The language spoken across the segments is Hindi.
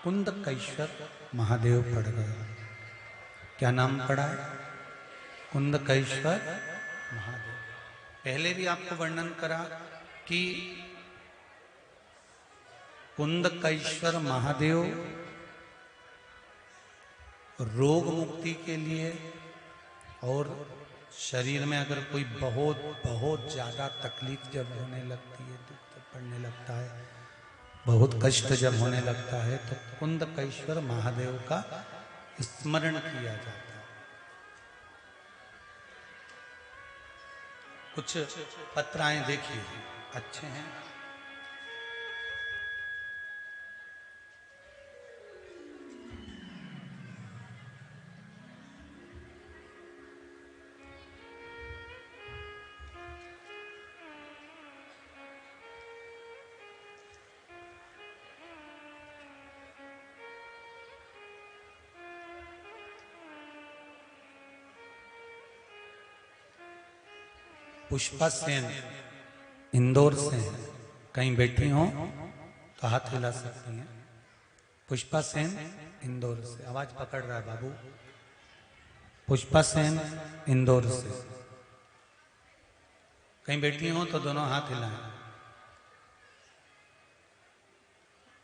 कुंदकेश्वर महादेव पड़ गया। क्या नाम पड़ा है? कुंदकेश्वर महादेव। पहले भी आपको वर्णन करा कि कुंदकेश्वर महादेव रोग मुक्ति के लिए और शरीर में अगर कोई बहुत बहुत ज्यादा तकलीफ जब होने लगती है, दुख जब पड़ने लगता है, बहुत कष्ट जब होने लगता है, तो कुंदकेश्वर महादेव का स्मरण किया जाता है। कुछ पत्राएं देखिए, अच्छे हैं। पुष्पा सेन इंदौर से हैं, कहीं बैठी हो तो हाथ हिला सकती हैं। पुष्पा सेन इंदौर से, आवाज पकड़ रहा है बाबू। पुष्पा सेन इंदौर से कहीं बैठी हो तो दोनों हाथ हिलाएं।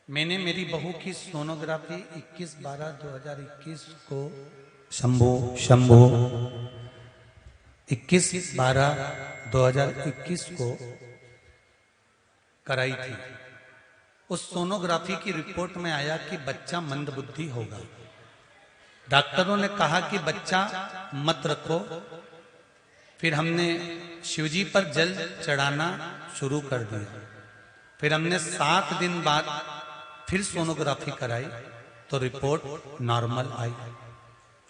मैंने मेरी बहू की सोनोग्राफी 21/12/2021 को शंभू 21/12/2021 को कराई थी। उस सोनोग्राफी की रिपोर्ट में आया कि बच्चा मंदबुद्धि होगा। डॉक्टरों ने कहा कि बच्चा मत रखो। फिर हमने शिवजी पर जल चढ़ाना शुरू कर दिया। फिर हमने 7 दिन बाद फिर सोनोग्राफी कराई तो रिपोर्ट नॉर्मल आई।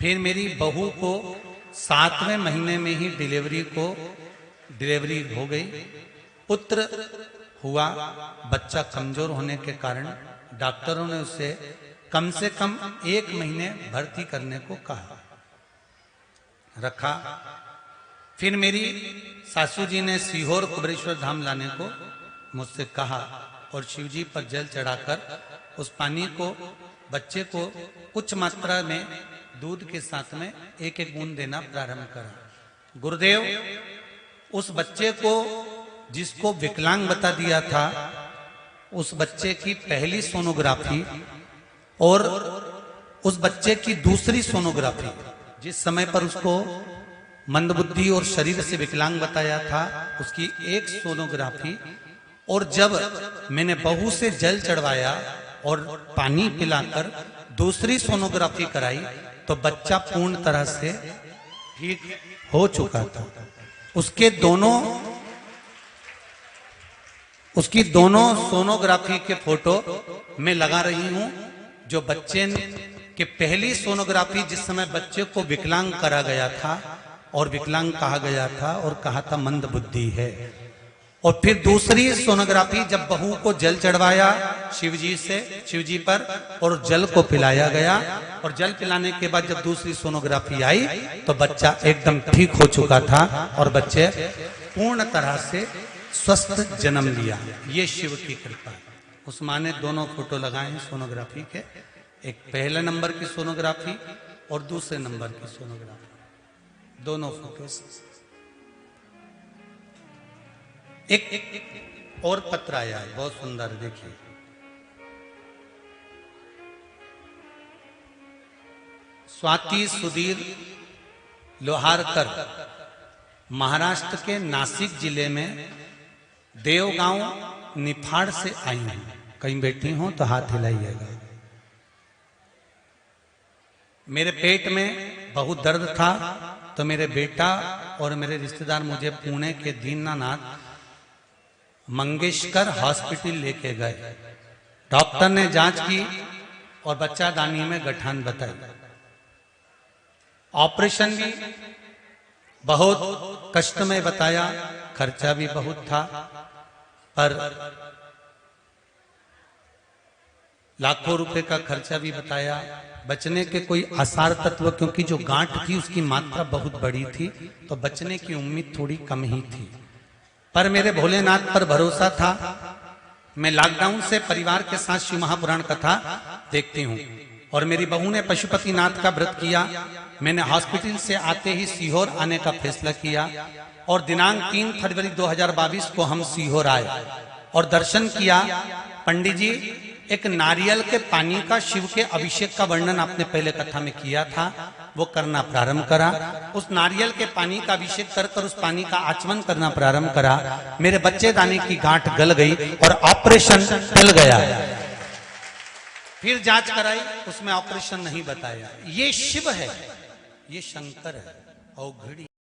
फिर मेरी बहू को 7वें महीने में ही डिलीवरी हो गई, पुत्र हुआ। बच्चा कमजोर होने के कारण डॉक्टरों ने उसे कम से कम 1 महीने भर्ती करने को कहा, रखा। फिर मेरी सासू जी ने सीहोर कुबेरेश्वर धाम लाने को मुझसे कहा और शिवजी पर जल चढ़ाकर उस पानी को बच्चे को कुछ मात्रा में दूध के साथ में 1-1 बूंद देना प्रारंभ करा। गुरुदेव उस बच्चे को, जिसको विकलांग बता दिया था, उस बच्चे की पहली सोनोग्राफी और उस बच्चे की दूसरी सोनोग्राफी, जिस समय पर उसको मंदबुद्धि और शरीर से विकलांग बताया था, उसकी एक सोनोग्राफी, और जब मैंने बहू से जल चढ़वाया और पानी पिलाकर दूसरी सोनोग्राफी कराई तो बच्चा पूर्ण तरह से ठीक हो चुका था। उसकी दोनों सोनोग्राफी के फोटो मैं लगा रही हूं। जो बच्चे के पहली सोनोग्राफी, जिस समय बच्चे को विकलांग करा गया था और विकलांग कहा गया था और कहा था मंदबुद्धि है, और फिर दूसरी सोनोग्राफी जब बहू को जल चढ़वाया शिवजी पर और जल को पिलाया गया, और जल पिलाने के बाद जब दूसरी सोनोग्राफी आई तो बच्चा एकदम ठीक हो चुका था और बच्चे पूर्ण तरह से स्वस्थ जन्म लिया। ये शिव की कृपा है। उस माँ ने दोनों फोटो लगाए हैं सोनोग्राफी के, एक पहले नंबर की सोनोग्राफी और दूसरे नंबर की सोनोग्राफी, दोनों फोटो। एक और पत्र आया है, बहुत सुंदर, देखिए। स्वाति सुधीर लोहारकर महाराष्ट्र के नासिक जिले में देवगांव निफाड़ से आई हैं। कहीं बैठी हो तो हाथ हिलाइएगा। मेरे पेट में बहुत दर्द था तो मेरे बेटा और मेरे रिश्तेदार मुझे पुणे के दीनानाथ मंगेशकर हॉस्पिटल लेके गए। डॉक्टर ने जांच की और बच्चादानी में गठान बताई। ऑपरेशन भी बहुत कष्टमय बताया, खर्चा भी बहुत था, पर लाखों रुपए का खर्चा भी बताया। बचने के कोई आसार तत्व, क्योंकि जो गांठ थी उसकी मात्रा बहुत बड़ी थी, तो बचने की उम्मीद थोड़ी कम ही थी। पर मेरे भोलेनाथ पर भरोसा था। मैं लॉकडाउन से परिवार के साथ शिव महापुराण कथा देखती हूँ। और मेरी बहू ने पशुपतिनाथ का व्रत किया। मैंने हॉस्पिटल से आते ही सीहोर आने का फैसला किया और दिनांक 3 फरवरी 2022 को हम सीहोर आए और दर्शन किया। पंडित जी, एक नारियल के पानी का शिव के अभिषेक का वर्णन आपने पहले कथा में किया था, वो करना प्रारंभ करा। उस नारियल के पानी का अभिषेक कर उस पानी का आचमन करना प्रारंभ करा। मेरे बच्चेदानी की गांठ गल गई और ऑपरेशन टल गया। फिर जांच कराई, उसमें ऑपरेशन नहीं बताया। ये शिव है, ये शंकर है। और घड़ी